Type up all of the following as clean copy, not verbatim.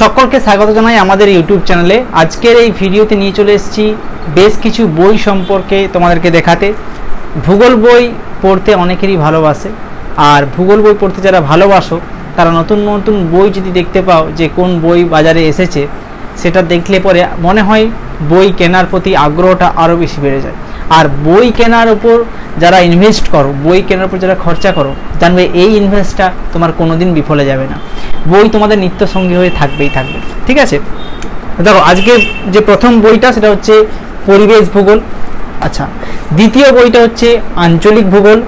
সকলকে স্বাগত জানাই আমাদের ইউটিউব চ্যানেলে। আজকের এই ভিডিওতে নিয়ে চলে এসেছি বেশ কিছু বই সম্পর্কে তোমাদেরকে দেখাতে। ভূগোল বই পড়তে অনেকেরই ভালোবাসে, আর ভূগোল বই পড়তে যারা ভালোবাসো তারা নতুন নতুন বই যদি দেখতে পাও যে কোন বই বাজারে এসেছে, সেটা দেখলে পরে মনে হয় বই কেনার প্রতি আগ্রহটা আরও বেশি বেড়ে যায়। আর বই কেনার উপর যারা ইনভেস্ট করো, বই কেনার উপর যারা খরচা করো, জানবে এই ইনভেস্টটা তোমার কোনো দিন বিফলে যাবে না। বই তোমাদের নিত্যসঙ্গী হয়ে থাকবেই থাকবে। ঠিক আছে, দেখো আজকে যে প্রথম বইটা সেটা হচ্ছে পরিবেশ ভূগোল। আচ্ছা, দ্বিতীয় বইটা হচ্ছে আঞ্চলিক ভূগোল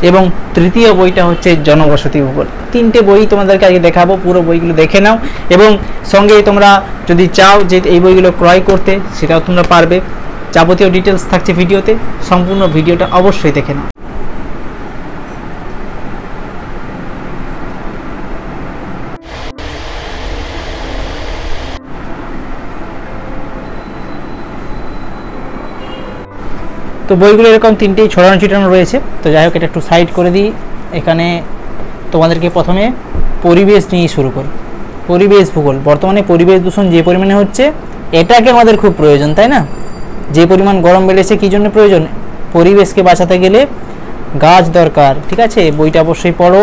এবং তৃতীয় বইটা হচ্ছে জনবসতি ভূগোল। তিনটে বই তোমাদেরকে আজকে দেখাবো, পুরো বইগুলো দেখে নাও এবং সঙ্গে তোমরা যদি চাও যে এই বইগুলো ক্রয় করতে সেটাও তোমরা পারবে। যাবতীয় ডিটেলস থাকছে ভিডিওতে, সম্পূর্ণ ভিডিওটা অবশ্যই দেখে নাও। তো বইগুলো এরকম তিনটেই ছড়ানো ছিটানো রয়েছে। তো যাই হোক, এটা একটু সাইড করে দিই। এখানে তোমাদেরকে প্রথমে পরিবেশ নিয়ে শুরু করি। পরিবেশ ভূগোল। বর্তমানে পরিবেশ দূষণ যে পরিমাণে হচ্ছে, এটাকে আমাদের খুব প্রয়োজন, তাই না? যে পরিমাণ গরম বেড়েছে, কী জন্য প্রয়োজন? পরিবেশকে বাঁচাতে গেলে গাছ দরকার। ঠিক আছে, বইটা অবশ্যই পড়ো।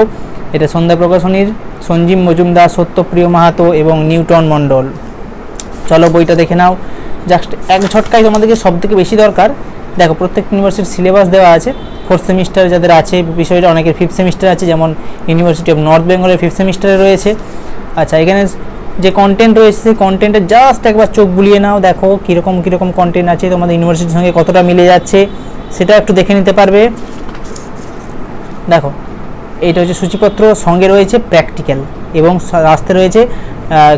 এটা সন্ধ্যা প্রকাশনীর, সঞ্জীব মজুমদার, সত্যপ্রিয় মাহাতো এবং নিউটন মণ্ডল। চলো বইটা দেখে নাও। জাস্ট এক ঝটকায় তোমাদেরকে সব থেকে বেশি দরকার, দেখো প্রত্যেক ইউনিভার্সিটির সিলেবাস দেওয়া আছে। 4th সেমিস্টার যাদের আছে বিষয়টা, অনেকের 5th সেমিস্টার আছে, যেমন ইউনিভার্সিটি অফ নর্থ বেঙ্গলের 5th সেমিস্টারে রয়েছে। আচ্ছা, এখানে যে কন্টেন্ট রয়েছে সেই কন্টেন্টে জাস্ট একবার চোখ বুলিয়ে নাও, দেখো কীরকম কন্টেন্ট আছে, তোমাদের ইউনিভার্সিটির সঙ্গে কতটা মিলে যাচ্ছে সেটা একটু দেখে নিতে পারবে। দেখো এইটা হচ্ছে সূচিপত্র, সঙ্গে রয়েছে প্র্যাকটিক্যাল এবং রাস্তায় রয়েছে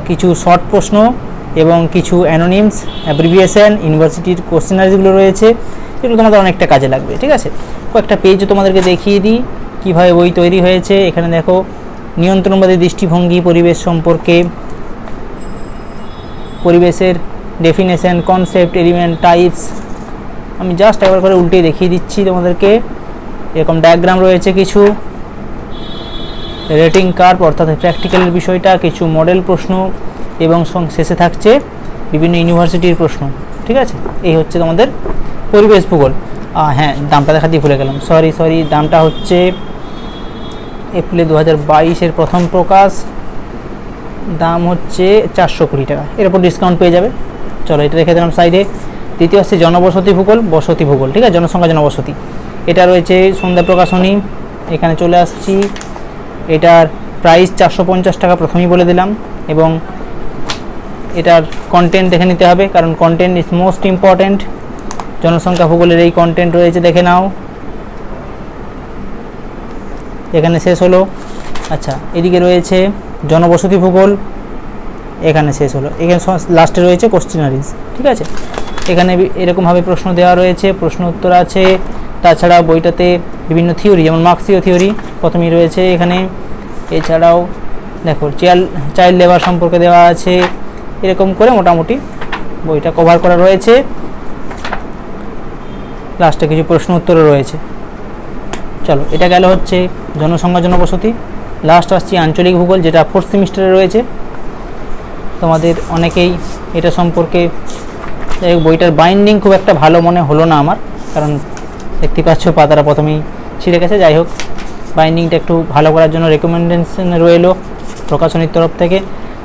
কিছু শর্ট প্রশ্ন এবং কিছু অ্যানোনিমস, অ্যাব্রিভিয়েশন, ইউনিভার্সিটির কোশ্চেনারিজগুলো রয়েছে, এগুলো তোমাদের অনেকটা কাজে লাগবে। ঠিক আছে, কয়েকটা পেজও তোমাদেরকে দেখিয়ে দিই কীভাবে বই তৈরি হয়েছে। এখানে দেখো নিয়ন্ত্রণবাদী দৃষ্টিভঙ্গি পরিবেশ সম্পর্কে, পরিবেশের ডেফিনেশন, কনসেপ্ট, এলিমেন্ট, টাইপস। আমি জাস্ট একবার করে উল্টে দেখিয়ে দিচ্ছি তোমাদেরকে। এরকম ডায়াগ্রাম রয়েছে, কিছু রেটিং কার্ভ অর্থাৎ প্র্যাকটিক্যালের বিষয়টা, কিছু মডেল প্রশ্ন এবং শেষে থাকছে বিভিন্ন ইউনিভার্সিটির প্রশ্ন। ঠিক আছে, এই হচ্ছে তোমাদের পরিবেশ ভূগোল। হ্যাঁ, দামটা দেখাতেই ভুলে গেলাম, সরি। দামটা হচ্ছে এপ্রিল 2022-এর প্রথম প্রকাশ। দাম হচ্ছে 420 টাকা, এর উপর ডিসকাউন্ট পেয়ে যাবে। চলো এটা রেখে দিলাম সাইডে। দ্বিতীয় হচ্ছে জনবসতি ভূগোল, বসতি ভূগোল। ঠিক আছে, জনসংখ্যা জনবসতি, এটা রয়েছে সন্ধ্যা প্রকাশনী। এখানে চলে আসছি। এটার প্রাইস 450 টাকা, প্রথমেই বলে দিলাম। এবং এটার কন্টেন্ট দেখে নিতে হবে, কারণ কন্টেন্ট ইজ মোস্ট ইম্পর্ট্যান্ট। জনসংখ্যা ভূগোলের এই কন্টেন্ট রয়েছে, দেখে নাও। এখানে শেষ হলো। আচ্ছা, এদিকে রয়েছে জনবসতি ভূগোল, এখানে শেষ হলো। এখানে লাস্টে রয়েছে কোশ্চেনারিজ। ঠিক আছে, এখানে এরকমভাবে প্রশ্ন দেওয়া রয়েছে, প্রশ্ন উত্তর আছে। তাছাড়া বইটাতে বিভিন্ন থিওরি, যেমন মার্ক্সীয় থিওরি প্রথমেই রয়েছে এখানে। এছাড়াও দেখো চাইল্ড লেবার সম্পর্কে দেওয়া আছে। এরকম করে মোটামুটি বইটা কভার করা রয়েছে। লাস্টে কিছু প্রশ্ন উত্তরও রয়েছে। চলো, এটা গেল হচ্ছে জনসংখ্যা জনবসতি। লাস্ট আসছি আঞ্চলিক ভূগোল, যেটা 4th সেমিস্টারে রয়েছে। তোমাদের অনেকেই এটা সম্পর্কে, বইটার বাইন্ডিং খুব একটা ভালো মনে হলো না আমার, কারণ দেখতে পাচ্ছ পাতাটা প্রথমেই ছিঁড়ে গেছে। যাই হোক, বাইন্ডিংটা একটু ভালো করার জন্য রেকমেন্ডেশন রইলো প্রকাশনীর তরফ থেকে,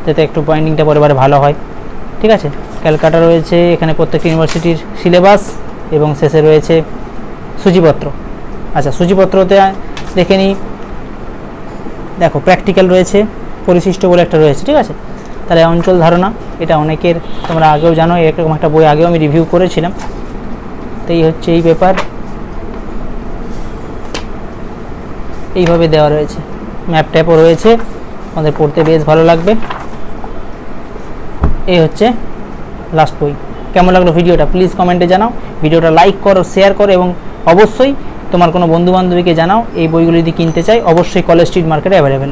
যাতে একটু বাইন্ডিংটা পরিবারে ভালো হয়। ঠিক আছে, ক্যালকাটা রয়েছে এখানে, প্রত্যেকটি ইউনিভার্সিটির সিলেবাস এবং শেষে রয়েছে সূচিপত্র। আচ্ছা, সূচিপত্রতে দেখে নিই। দেখো প্র্যাকটিক্যাল রয়েছে, পরিশিষ্ট বলে একটা রয়েছে। ঠিক আছে, তাহলে অঞ্চল ধারণা, এটা অনেকের তোমরা আগেও জানো, এরকম একটা বই আগেও আমি রিভিউ করেছিলাম। তো এই হচ্ছে এই পেপার, এইভাবে দেওয়া রয়েছে। ম্যাপ ট্যাপও রয়েছে, আমাদের পড়তে বেশ ভালো লাগবে। এই হচ্ছে লাস্ট বই। কেমন লাগলো ভিডিওটা প্লিজ কমেন্টে জানাও। ভিডিওটা লাইক করো, শেয়ার করো এবং অবশ্যই তোমার কোনো বন্ধুবান্ধবীকে জানাও এই বইগুলো যদি কিনতে চাই। অবশ্যই কলেজ স্ট্রিট মার্কেটে অ্যাভেলেবেল।